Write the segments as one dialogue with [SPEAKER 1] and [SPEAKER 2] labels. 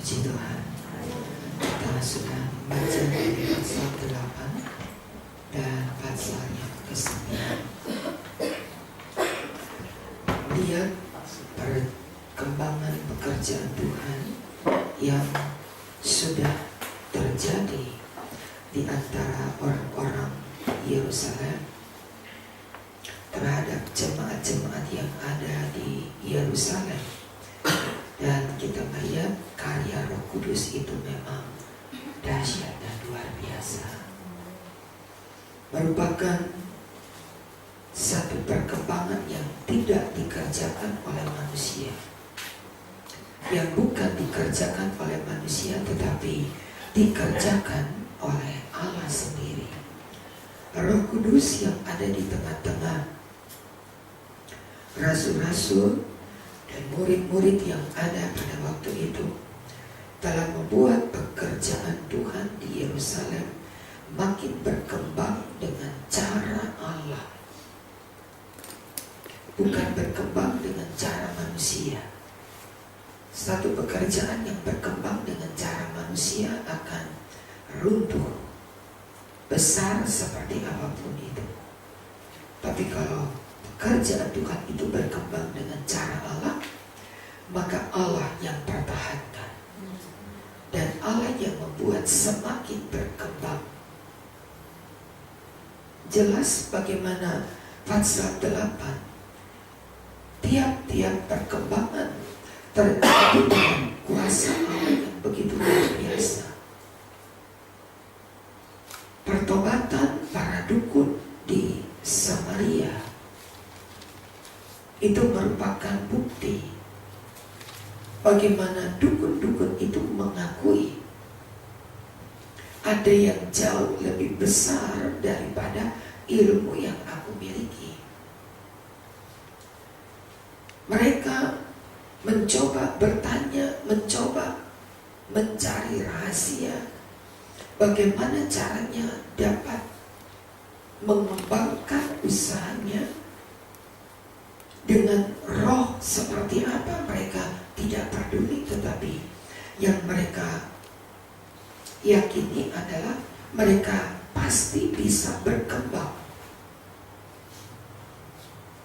[SPEAKER 1] Puji Tuhan, kita sudah membaca dari pasal 8 dan pasal yang ke-9. Lihat perkembangan pekerjaan Tuhan yang sudah terjadi di antara orang-orang Yerusalem terhadap jemaat-jemaat yang ada di Yerusalem. Dan kita melihat karya Roh Kudus itu memang dahsyat dan luar biasa. Merupakan satu perkembangan yang tidak dikerjakan oleh manusia, yang bukan dikerjakan oleh manusia tetapi dikerjakan oleh Allah sendiri. Roh Kudus yang ada di tengah-tengah rasul-rasul dan murid-murid yang ada pada waktu itu telah membuat pekerjaan Tuhan di Yerusalem makin berkembang dengan cara Allah, bukan berkembang dengan cara manusia. Satu pekerjaan yang berkembang dengan cara manusia akan runtuh, besar seperti apapun itu. Tapi kalau pekerjaan Tuhan itu berkembang dengan cara Allah, maka Allah yang pertahankan dan Allah yang membuat semakin berkembang. Jelas bagaimana pasal 8 tiap-tiap perkembangan terjadi dengan kuasa Allah yang begitu luar biasa. Pertobatan para dukun di Samaria itu merupakan bukti bagaimana dukun-dukun itu mengakui ada yang jauh lebih besar daripada ilmu yang aku miliki. Mereka mencoba bertanya, mencoba mencari rahasia bagaimana caranya dapat mengembangkan usahanya. Dengan roh seperti apa mereka tidak peduli, tetapi yang mereka yakini adalah mereka pasti bisa berkembang.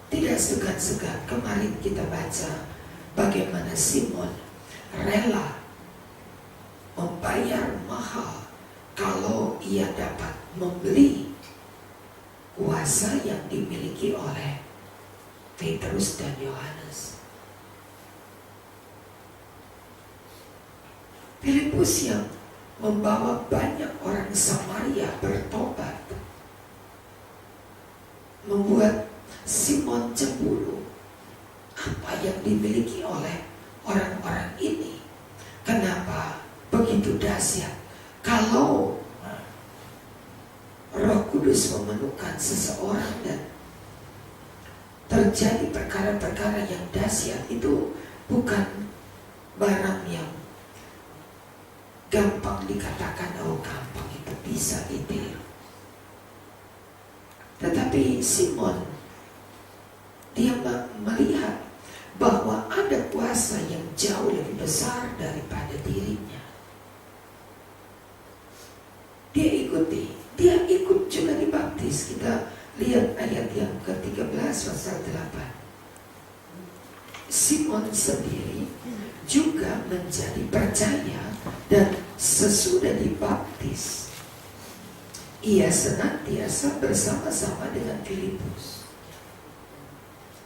[SPEAKER 1] Tidak segan-segan kemarin kita baca bagaimana Simon rela membayar mahal kalau ia dapat membeli kuasa yang dimiliki oleh Petrus dan Yohanes. Filipus yang membawa banyak orang Samaria bertobat membuat Simon cemburu. Apa yang dimiliki oleh orang-orang ini? Kenapa begitu dahsyat? Kalau Roh Kudus memenuhkan seseorang dan terjadi perkara-perkara yang dahsyat, itu bukan barang yang gampang dikatakan, oh gampang itu bisa ditiru. Tetapi Simon, dia melihat bahwa ada kuasa yang jauh lebih besar daripada dirinya. Dia ikut juga dibaptis. Kita lihat ayat yang ke-13 pasal 8. Simon sendiri juga menjadi percaya dan sesudah dibaptis ia senantiasa bersama-sama dengan Filipus.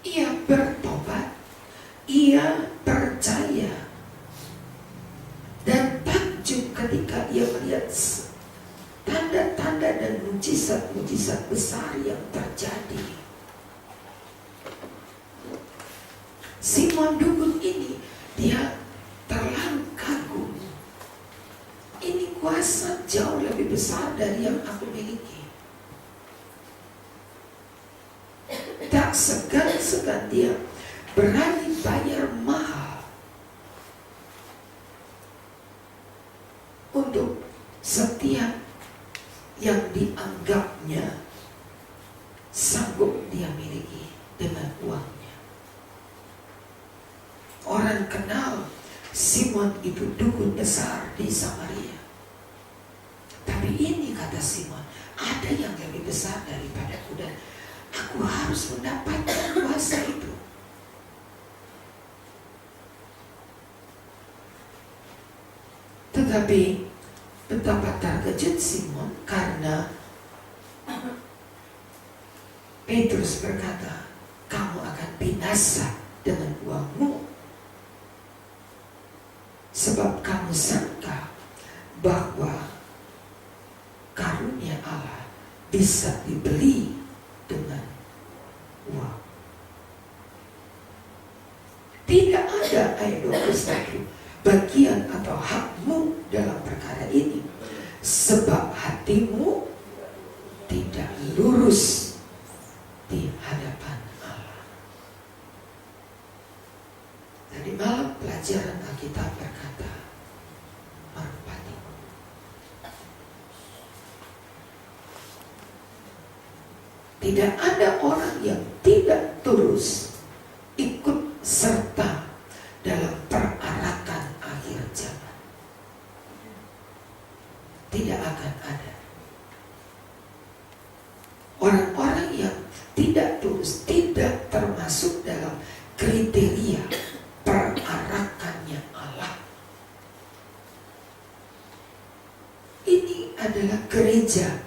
[SPEAKER 1] Ia bertobat, ia percaya, dan takjub ketika ia melihat tanda-tanda dan mujizat-mujizat besar yang terjadi. Simon dukun ini, dia terlalu kagum. Ini kuasa jauh lebih besar dari yang aku miliki. Tak segan-segan dia berani bayar mahal untuk setiap yang dianggapnya sanggup dia miliki dengan uangnya. Orang kenal Simon itu dukun besar di Samaria. Tapi ini kata Simon, ada yang lebih besar daripadaku dan aku harus mendapatkan kuasa itu. Tetapi betapa terkejut Simon karena Petrus berkata, kamu akan binasa dengan uangmu, sebab kamu sangka bahwa karunia Allah bisa dibeli dengan uang. Tidak ada ayat 21 bagian atau hakmu dalam perkara ini, sebab hatimu tidak lurus di hadapan Allah. Tadi malam pelajaran Alkitab berkata, merpati. Tidak ada orang yang tidak tulus ikut serta dalam perarakan akhir zaman. Tidak akan ada orang-orang yang tidak tulus, tidak termasuk dalam kriteria perarakannya Allah. Ini adalah gereja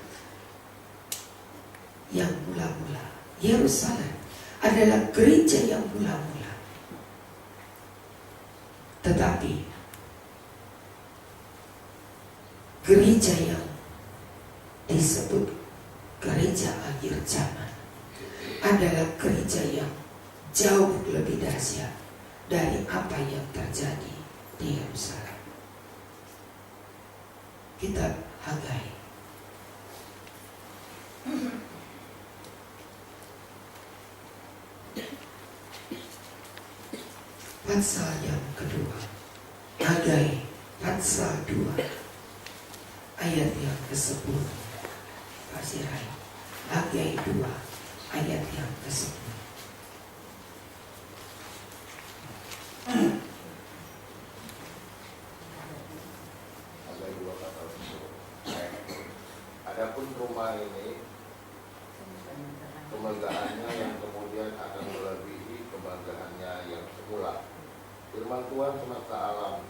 [SPEAKER 1] yang mula-mula. Yerusalem adalah gereja yang mula-mula. Tetapi gereja yang disebut gereja akhir zaman adalah gereja yang jauh lebih dahsyat dari apa yang terjadi di Yerusalem. Kitab Hagai. Pasal yang kedua, Hagai pasal 2 ayat yang ke-10. Pasirai Hagai 2 ayat yang ke-10.
[SPEAKER 2] Hagai 2 pasal 10. Adapun rumah ini kemegahannya yang kemudian akan melebihi kemagahannya yang semula. Firman Tuhan semesta alam,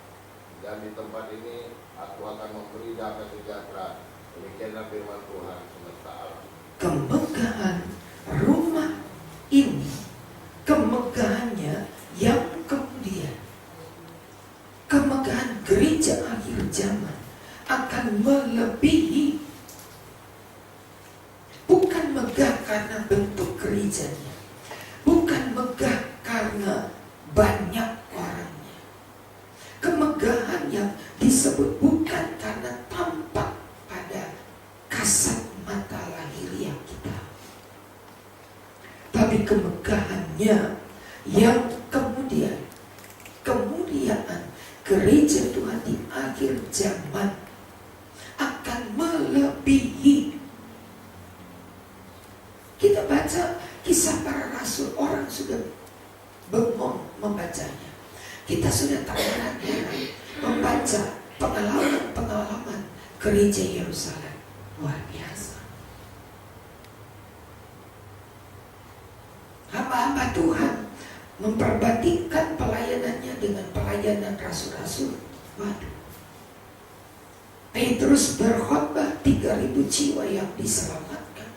[SPEAKER 2] dan di tempat ini aku akan memberi damai sejahtera. Demikianlah firman Tuhan semesta alam.
[SPEAKER 1] Kemegahan rumah ini, kemegahannya yang kemudian, kemegahan gereja akhir zaman akan melebihi. Bukan megah karena bentuk gerejanya, bukan megah karena banyak orangnya. Kemegahan yang disebut bukan karena tampak pada kasat mata lahiriah kita, tapi kemegahannya yang kemudian, kemuliaan gereja Tuhan di akhir zaman akan melebihi. Kita baca kisah para rasul, orang sudah bengong membacanya. Kita sudah tak heran-heran membaca pengalaman-pengalaman gereja Yerusalem. Luar biasa. Hamba-hamba Tuhan memperbandingkan pelayanannya dengan pelayanan rasul-rasul. Waduh. Petrus berkhotbah 3.000 jiwa yang diselamatkan.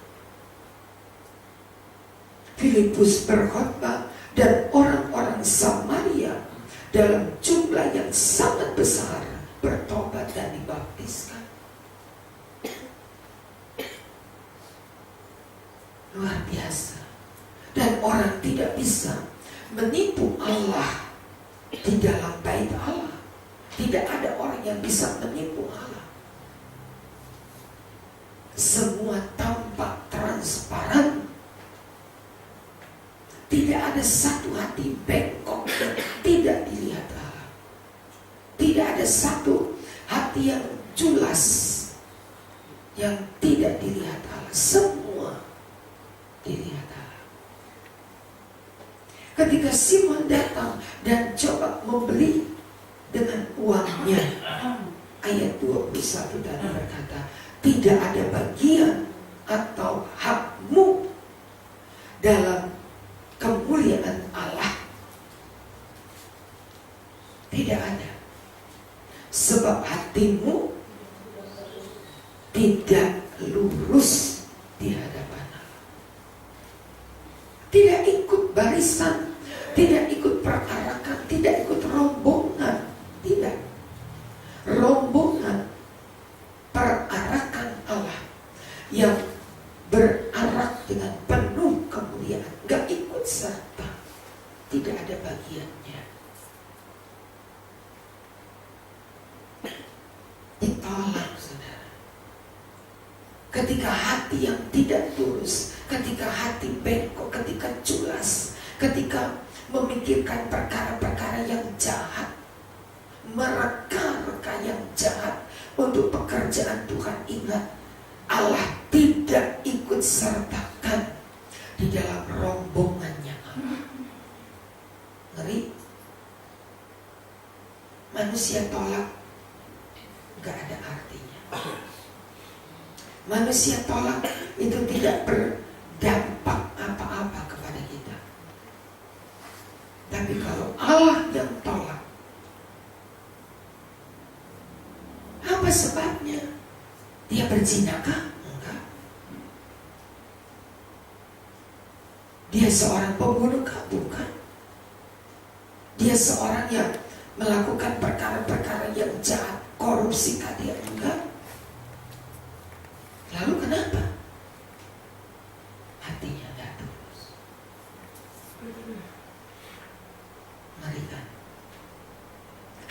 [SPEAKER 1] Filipus berkhotbah dan orang-orang Samaria dalam jumlah yang sangat besar bertobat dan dibaptiskan. Luar biasa. Dan orang tidak bisa menipu Allah di dalam bait Allah. Tidak ada orang yang bisa menipu Allah. Semua tampak transparan. Tidak ada satu hati bengkok yang tidak dilihat Allah. Tidak ada satu hati yang julas yang tidak dilihat Allah. Semua dilihat Allah. Ketika Simon datang dan coba membeli dengan uangnya. Ayat 21 tadi berkata, tidak ada bagian atau hakmu dalam kemuliaan Allah. Tidak ada. Sebab hatimu tidak lurus di hadapan Allah. Tidak ikut barisan, tidak ikut perarakan, tidak ikut rombongan. Tidak. Rombongan perarakan Allah yang berarak dengan penuh kemuliaan, gak ikut serta, tidak ada bagiannya. Ditolak, saudara. Ketika hati yang tidak tulus, ketika hati bengkok, ketika culas, ketika memikirkan perkara-perkara yang jahat, mereka-reka yang jahat untuk pekerjaan Tuhan, ingat, Allah tidak ikut sertakan di dalam rombongannya Allah. Ngeri. Manusia tolak, gak ada artinya. Manusia tolak itu tidak berdampak apa-apa kepada kita. Tapi kalau Allah yang tolak, apa sebabnya? Dia berzinakah? Enggak. Dia seorang pembunuhkah? Bukan. Dia seorang yang melakukan perkara-perkara yang jahat, korupsikah? Dia enggak. Lalu kenapa? Hatinya enggak tulus. Mengerikan.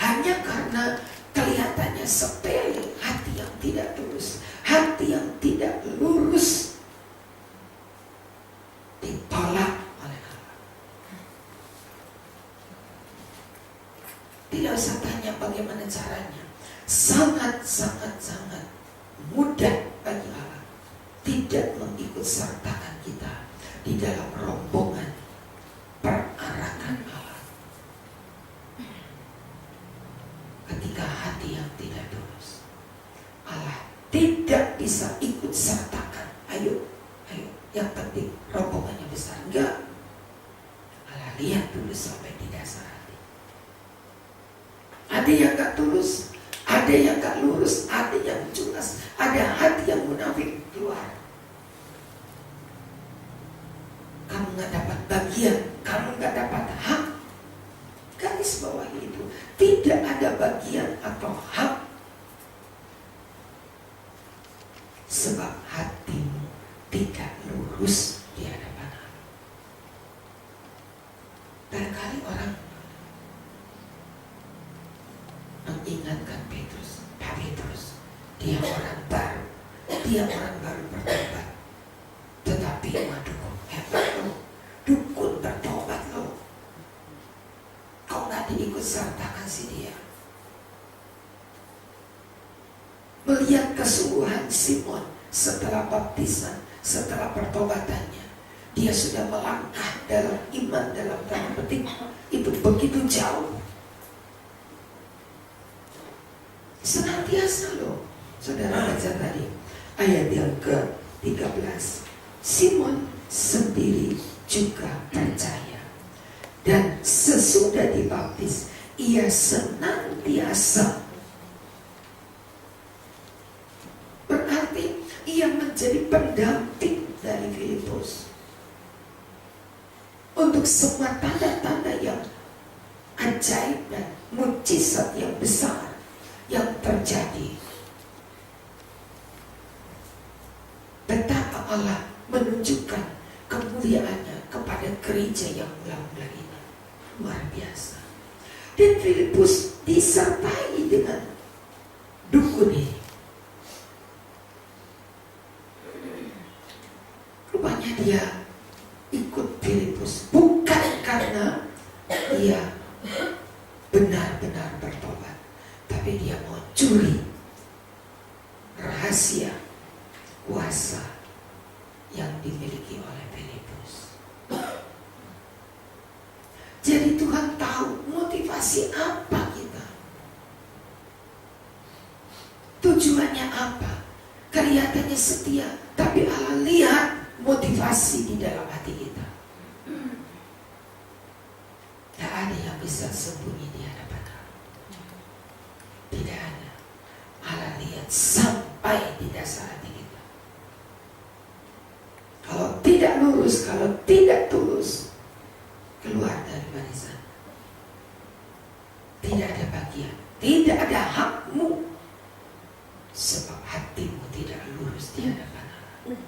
[SPEAKER 1] Hanya karena kelihatannya sepele, hati yang tidak tulus, hati yang tidak lurus, ditolak oleh Allah. Tidak usah tanya bagaimana caranya. Sangat mudah bagi Allah tidak mengikut sertakan kita di dalam rombongan perarakan Allah. Ketika hati yang tidak tulus, Allah tidak bisa ikut sertakan. Ayo, yang penting rombongannya besar. Enggak. Allah lihat dulu sampai di dasar hati. Ada yang gak tulus, ada yang gak lurus, ada yang culas, ada hati yang munafik keluar. Kamu gak dapat bagian, kamu gak dapat hak. Garis bawahi itu, tidak ada bagian atau hak, sebab hatimu tidak lurus di hadapan Allah. Barangkali orang mengingatkan Petrus, Pak Petrus, dia orang baru bertobat, tetapi waduh, hebat loh, dukun bertobat loh, kau gak diikut sertakan si dia. Melihat kesungguhan Simon setelah baptisan, setelah pertobatannya, dia sudah melangkah dalam iman, dalam tanda petik itu begitu jauh. Senantiasa loh, saudara baca tadi ayat yang ke-13, Simon sendiri juga percaya, dan sesudah dibaptis ia senantiasa, berarti ia menjadi pendamping dari Filipus untuk semua tanda-tanda yang ajaib dan mujizat yang besar yang terjadi. Betapa Allah menunjukkan kemuliaannya kepada gereja yang mula-mula ini. Luar biasa. Dan Filipus disertai dengan dukun ini. Rupanya dia ikut Filipus bukan karena dia benar-benar bertobat, tapi dia mau curi rahasia kuasa yang dimiliki oleh Filipus. Jadi Tuhan tahu motivasi apa kita. tujuannya apa? Kelihatannya setia, tapi Allah lihat motivasi di dalam hati kita. Tidak ada yang bisa sembunyi di hadapan Allah. Tidak ada. Allah lihat sampai di dasar hati kita. Kalau tidak lurus, kalau tidak tulus, keluar dari barisan. Tidak ada bagian, tidak ada hakmu, sebab hatimu tidak lurus di hadapan Allah.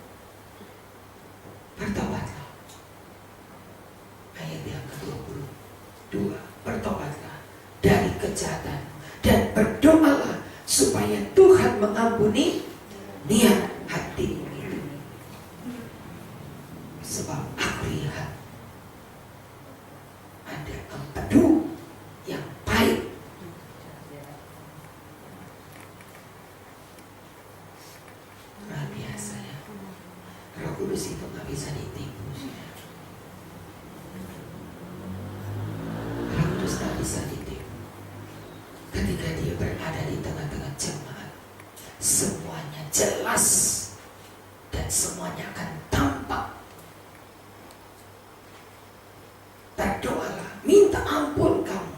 [SPEAKER 1] Bertobatlah. Ayat yang ke-22. Bertobatlah dari kejahatan dan berdoalah supaya Tuhan mengampuni niat hatimu itu. Sebab aku lihat ada empedu yang pahit. Luar biasa ya. Roh Kudus itu gak bisa ditipu. Roh Kudus gak bisa ditipu. Ketika dia berada di tengah-tengah jemaat, semuanya jelas dan semuanya akan tampak. Berdoalah, minta ampun kamu,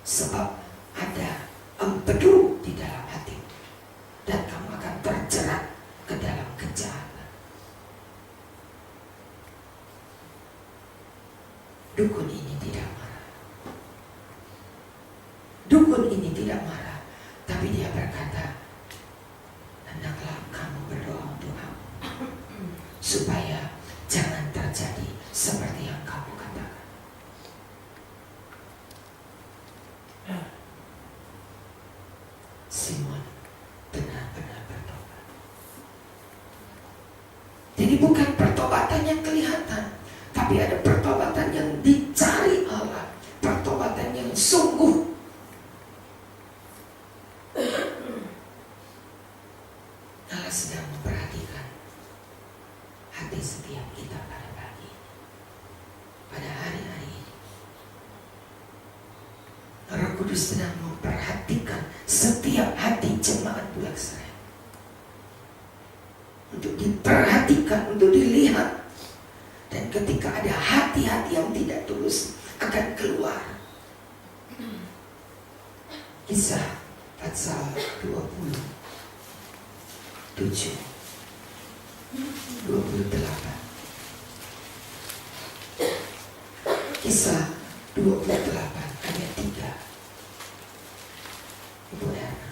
[SPEAKER 1] sebab ada empedu di dalam hati, dan kamu akan terjerat ke dalam kejahatan. Dukun ini tidak marah. Dukun ini tidak marah, tapi dia berkata, hendaklah kamu berdoa untuk aku, supaya jangan terjadi seperti yang kamu katakan. Simon benar-benar bertobat. Jadi bukan pertobatan yang kelihatan, tapi ada pertobatan yang dicari Allah, pertobatan yang sungguh. Allah sedang memperhatikan hati setiap kita pada pagi ini, pada hari-hari ini. Roh Kudus sedang memperhatikan setiap hati jemaat Bulak Seren, untuk diperhatikan, untuk dilihat. Dan ketika ada hati-hati yang tidak tulus, akan keluar. Kisah pasal 27, 28. Kisah 28 ayat 3. Ibu Erna.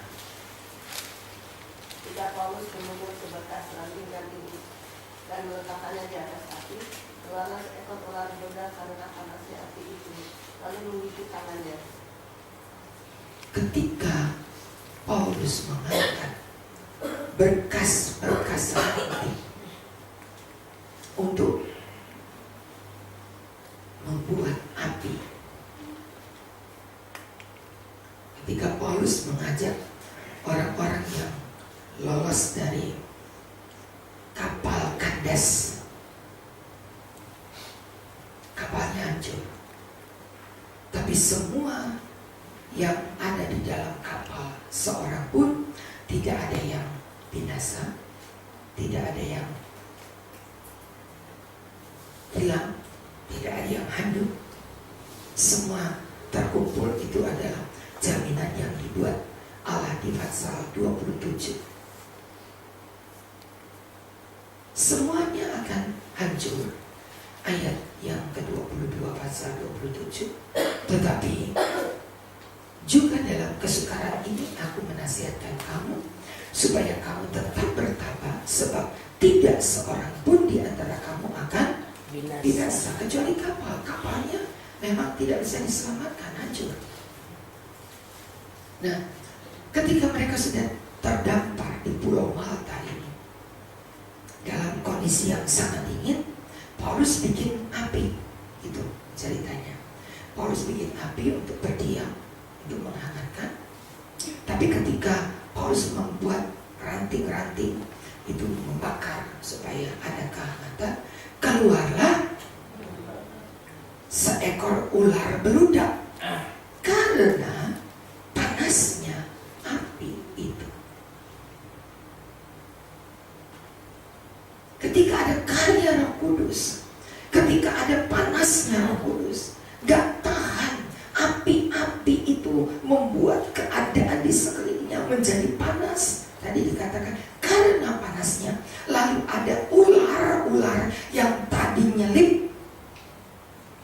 [SPEAKER 3] Ketika Paulus memungut seberkas ranting-ranting dan meletakkannya di atas api, keluarlah seekor ular berbeda karena panasnya api itu, lalu menggigit tangannya.
[SPEAKER 1] Ketika Paulus mengangkat berkas-berkas ranting untuk membuat api, ketika Paulus mengajak orang-orang yang lolos dari kapal kandas, kapalnya hancur, tapi semua yang ada di dalam kapal, seorang pun tidak ada yang binasa, tidak ada yang hilang, tidak ada yang handuk. Semua terkumpul. Itu adalah jaminan yang dibuat Allah di pasal 27. Semuanya akan hancur. Ayat yang ke-22 pasal 27. Tetapi juga dalam kesukaran ini aku menasihatkan kamu supaya kamu tetap bertabah, sebab tidak seorang pun di antara kamu akan binasa kecuali kapalnya memang tidak bisa diselamatkan, hancur. Nah, ketika mereka sudah terdampar di Pulau Malta ini dalam kondisi yang sangat dingin, Paulus bikin api. Itu ceritanya. Paulus bikin api untuk berdiam, untuk menghangatkan. Tapi ketika Paulus membuat ranting-ranting itu membakar supaya ada kehangatan, keluarlah seekor ular beludak karena panasnya api itu. di sekelilingnya menjadi panas. Tadi dikatakan karena panasnya. Lalu ada ular-ular yang tadi nyelip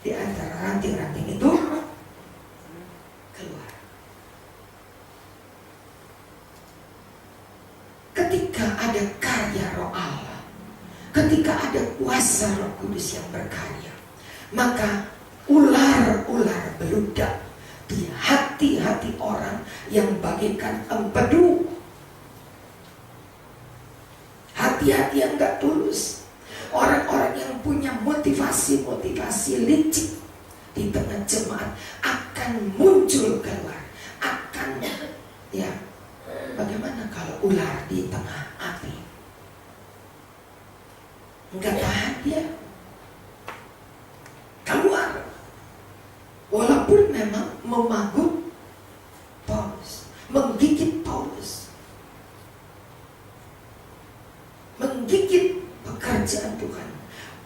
[SPEAKER 1] di antara ranting-ranting itu keluar. Ketika ada karya Roh Allah, ketika ada kuasa Roh Kudus yang berkarya, maka ular-ular beludak di hati-hati orang yang bagaikan empedu. Hati-hati yang gak tulus. Orang-orang yang punya motivasi licik di tengah jemaat akan muncul keluar. Akan, ya, bagaimana kalau ular di tengah api? Enggak tahan dia. Keluar. Walaupun memang memagut Paulus, menggigit Paulus, menggigit pekerjaan Tuhan.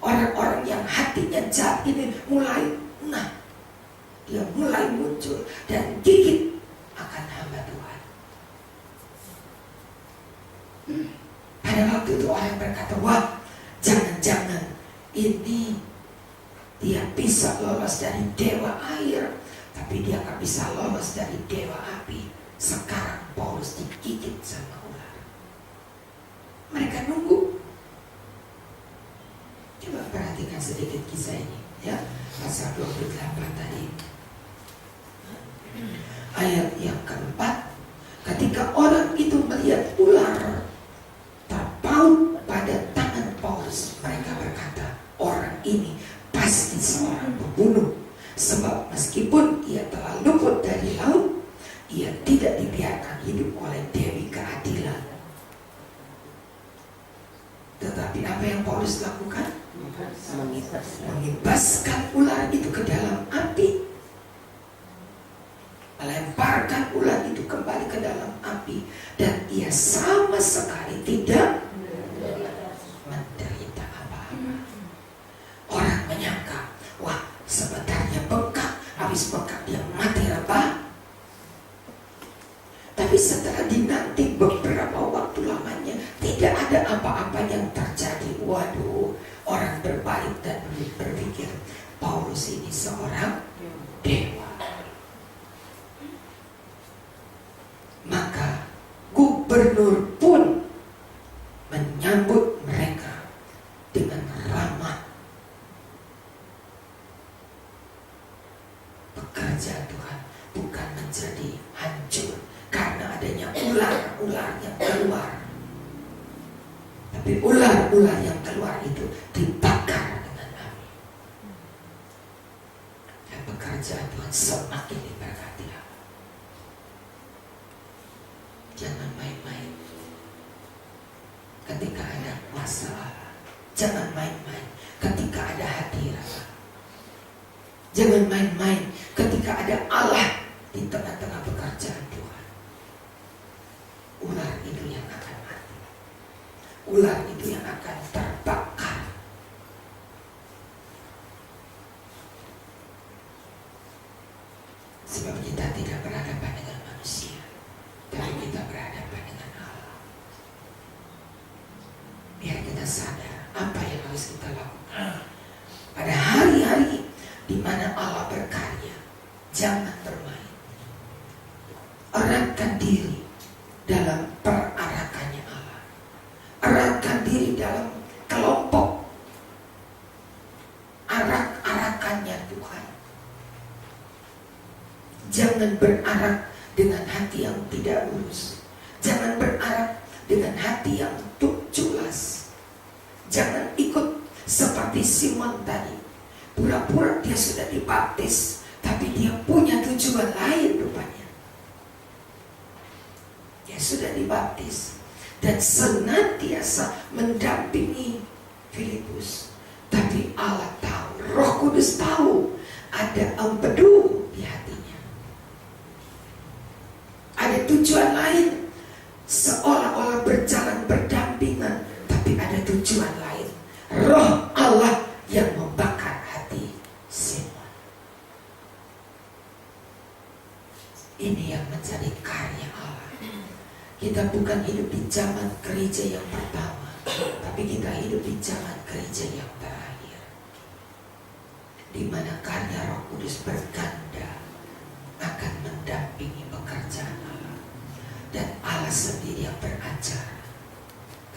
[SPEAKER 1] Orang-orang yang hatinya jahat ini mulai, dia mulai muncul dan gigit akan hamba Tuhan. Pada waktu itu orang berkata, wah, jangan-jangan ini dia bisa lolos dari dewa air, tapi dia gak bisa lolos dari dewa api. Sekarang Paulus digigit sama ular. Mereka nunggu. Coba perhatikan sedikit kisah ini, ya, pasal 28 tadi. Ayat yang keempat, ketika orang itu melihat ular terpaut pada tangan Paulus, mereka berkata, orang ini pasti seorang pembunuh, sebab meskipun ia telah luput dari laut, ia tidak dibiarkan hidup oleh Dewi Keadilan. Tetapi apa yang Paulus lakukan? Mengibaskan ular itu ke dalam api, melemparkan ular itu kembali ke dalam api, dan ia sama sekali tidak menderita apa-apa. Orang menyangka, wah, sebenarnya bengkak, habis bengkak dia mati apa? Tapi setelah dinanti beberapa waktu lamanya, tidak ada apa-apa yang terjadi. Waduh, orang berbalik dan berpikir, Paulus ini seorang dewa. Maka gubernur pun menyambut mereka dengan ramah. Pekerjaan Tuhan bukan menjadi hancur karena adanya ular-ular yang keluar, tapi ular-ular yang keluar itu dibakar dengan api. Dan pekerjaan Tuhan semakin diberkati. Jangan main-main ketika ada masalah. Jangan main-main ketika ada hadirat. Jangan main-main ketika ada Allah di tengah-tengah pekerjaan Tuhan. Ular itu yang akan mati. Ular itu yang akan terbakar. Sebab kita tidak berhadapan dengan manusia, tapi kita berhadapan dengan Allah. Biar kita sadar apa yang harus kita lakukan pada hari-hari di mana Allah berkarya. Jangan bermain. Eratkan diri dalam perarakannya Allah. Eratkan diri dalam kelompok arak-arakannya Tuhan. Jangan berarak dengan hati yang tidak lurus. Jangan berarak dengan hati yang culas. Jangan ikut seperti Simon tadi. Pura-pura dia sudah dibaptis, tapi dia punya tujuan lain rupanya. Dia sudah dibaptis dan senantiasa mendampingi Filipus. Tapi Allah tahu, Roh Kudus tahu ada empedu di hatinya. Ada tujuan lain, seolah-olah berjalan berdampingan, tapi ada tujuan lain. Roh Allah yang membakar hati Simon. Ini yang menjadi karya Allah. Kita bukan hidup di zaman gereja yang pertama, tapi kita hidup di zaman gereja yang terakhir, di mana karya Roh Kudus berganda akan mendampingi pekerjaan Allah, dan Allah sendiri yang berajar.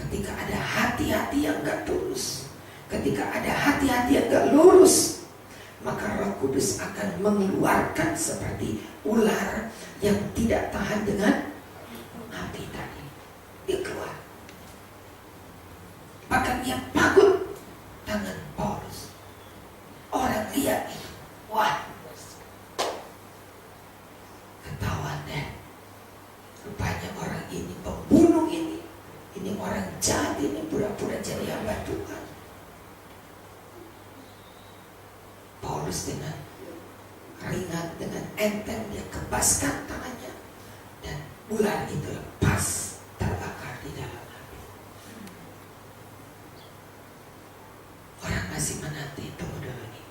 [SPEAKER 1] Ketika ada hati-hati yang gak tulus, ketika ada hati-hati yang gak lurus, maka Roh Kudus akan mengeluarkan seperti ular yang tidak tahan dengan api tadi. Dia keluar. Bahkan dia pagut tangan Paulus. Orang lihat itu, wah, ketahuan deh. Rupanya orang ini pembunuh ini orang jahat ini pura-pura jadi hamba Tuhan. Paulus dengan ringan, dengan enteng dia kebaskan tangannya, dan ular itu lepas terbakar di dalam api. Orang masih menanti, tunggu dulu nih.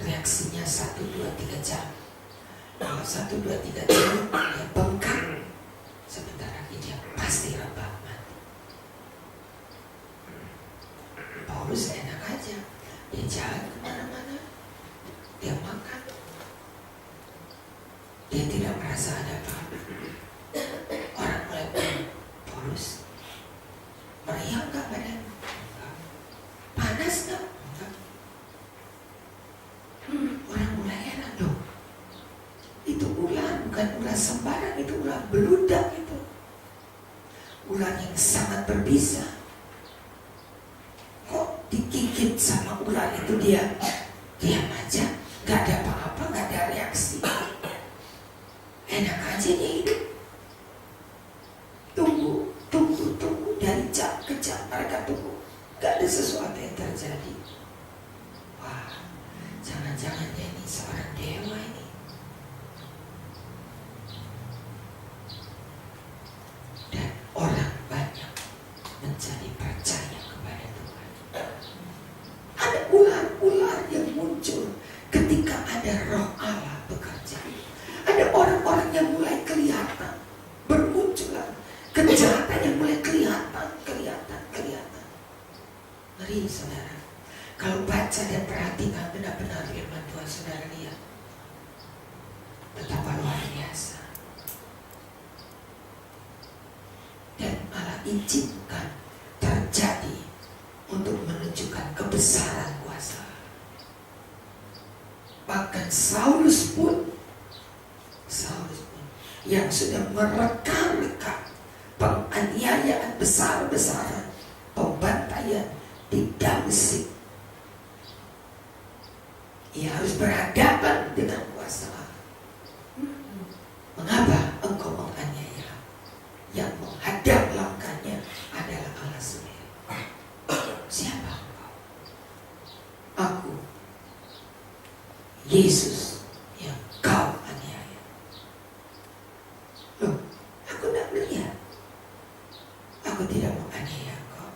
[SPEAKER 1] Reaksinya 1, 2, 3 jam. Kalau 1, 2, 3 jam dia bengkak, sebentar lagi dia pasti rebah mati. Paulus enak aja, dia jalan kemana-mana, dia makan, dia tidak merasa ada apa-apa. Orang mulai bilang, Paulus, meriang gak badan? Enggak. Panas gak? Enggak. Orang mulai heran dong. Itu ular, bukan ular sembarang, itu ular beludak itu. Ular yang sangat berbisa. Kok digigit sama ular itu dia diam aja, gak ada apa-apa, gak ada reaksi. Enak aja dia hidup. Tunggu dari jam ke jam mereka tunggu, gak ada sesuatu yang terjadi. Wah, jangan-jangan dia ini seorang dewa ini. Dan orang banyak menjadi percaya kepada Tuhan. Ada ular-ular yang muncul ketika ada Roh Allah bekerja. Ada orang-orang yang mulai kelihatan, bermunculan kejahatan yang mulai kelihatan. Ngeri, saudara. Kalau baca dan perhatikan benar-benar firman Tuhan, saudara lihat betapa luar biasa. Dan Allah izinkan terjadi untuk menunjukkan kebesaran kuasa. Bahkan Saulus pun yang sudah mereka-reka penganiayaan besar-besaran, pembantaian di Damsyik, ia harus berhadapan dengan kuasa Allah. Mengapa engkau menganiaya? Yang menghadap langkahnya adalah Allah sendiri. Siapa engkau? Aku, Yesus yang kau aniaya. Loh, aku tidak melihat. Aku tidak menganiaya engkau.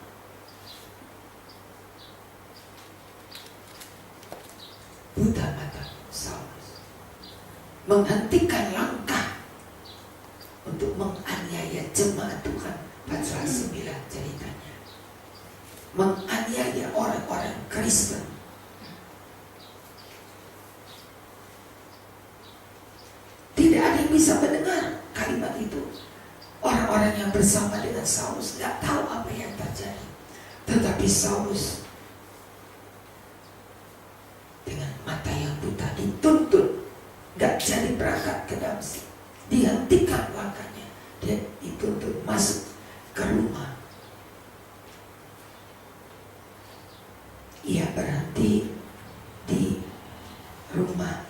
[SPEAKER 1] Buta mata Saulus, menghentikan langkah untuk menganiaya jemaat Tuhan. Pasal 9 ceritanya, menganiaya orang-orang Kristen. Tidak ada yang bisa mendengar kalimat itu. Orang-orang yang bersama dengan Saulus tidak tahu apa yang terjadi. Tetapi Saulus dengan mata yang buta dituntun, gak jadi berangkat ke Damsyik. Dihentikan langkahnya, dia dituntun masuk ke rumah. Ia berhenti di rumah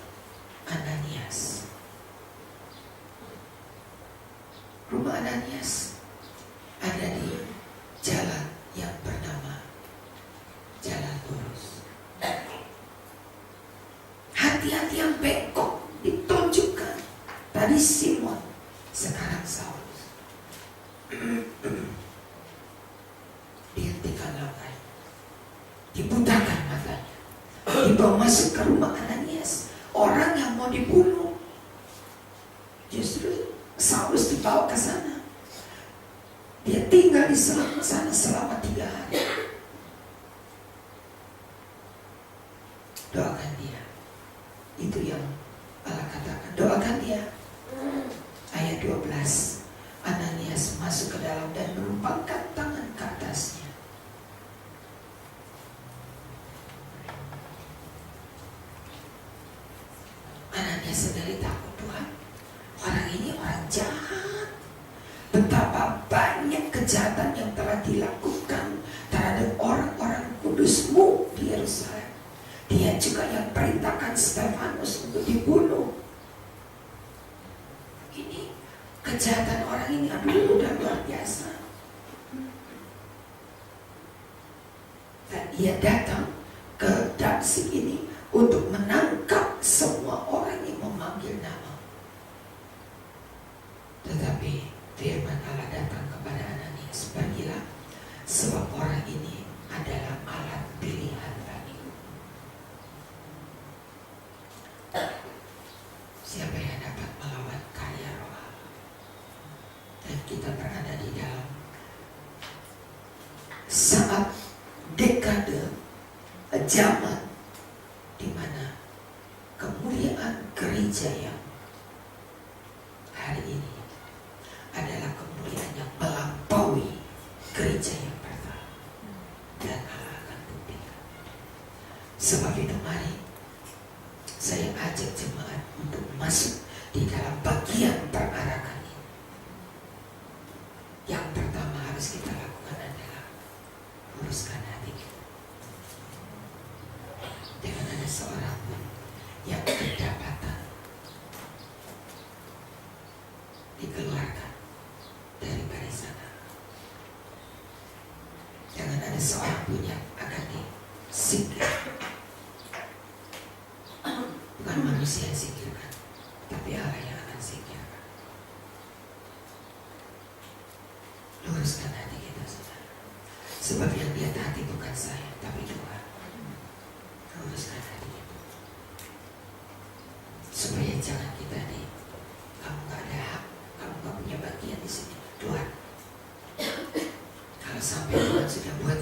[SPEAKER 1] Ananias. Rumah Ananias ada di jalan yang bernama Jalan Lurus. Hati-hati yang bengkok ditunjukkan. Tadi Simon, sekarang Saulus. Dihentikan langkah, dibutakan matanya, dibawa masuk ke rumah Ananias, orang yang mau dibunuh. Justru Saulus dibawa ke sana. Dia tinggal di sana selama 3 hari. Doakan dia. Itu yang Allah katakan. Doakan dia. Ayat 12. Ananias masuk ke dalam dan menumpangkan tangan ke atasnya. Ananias sendiri takut, Tuhan. Orang ini orang jahat. Betapa banyak kejahatan yang telah dilakukan terhadap orang-orang kudus-Mu di Yerusalem. Dia juga yang perintahkan Stefanus untuk dibunuh. Ini kejahatan orang ini, aduh, udah luar biasa. Dan ia datang ke Damsyik ini untuk menangkap semua orang yang memanggil nama. Tetapi firman Allah datang kepada Ananias, pergilah, sebab orang ini adalah alat pilihan bagiku. Siapa yang dapat melawan karya Roh Allah? Dan kita berada di dalam saat dekade zaman di mana kemuliaan gereja yang hari ini adalah kemuliaan yang melampaui gereja yang pertama. Dan Allah akan buktikan. Sebab itu mari saya ajak jemaat untuk masuk di dalam bagian perarakan ini. Yang pertama harus kita lakukan adalah luruskan hati kita. Jangan ada seorang pun yang kedapatan dikeluarkan dari barisan Allah. Jangan ada seorang pun yang akan disingkirkan. Bukan manusia yang singkirkan, tapi Allah yang akan singkirkan. Luruskan hati kita, saudara. Sebab yang lihat hati bukan saya, tapi Tuhan. Luruskan hati kita. Supaya jangan kita kamu gak ada hak, kamu gak punya bagian di sini. Tuhan, kalau sampai Tuhan sudah buat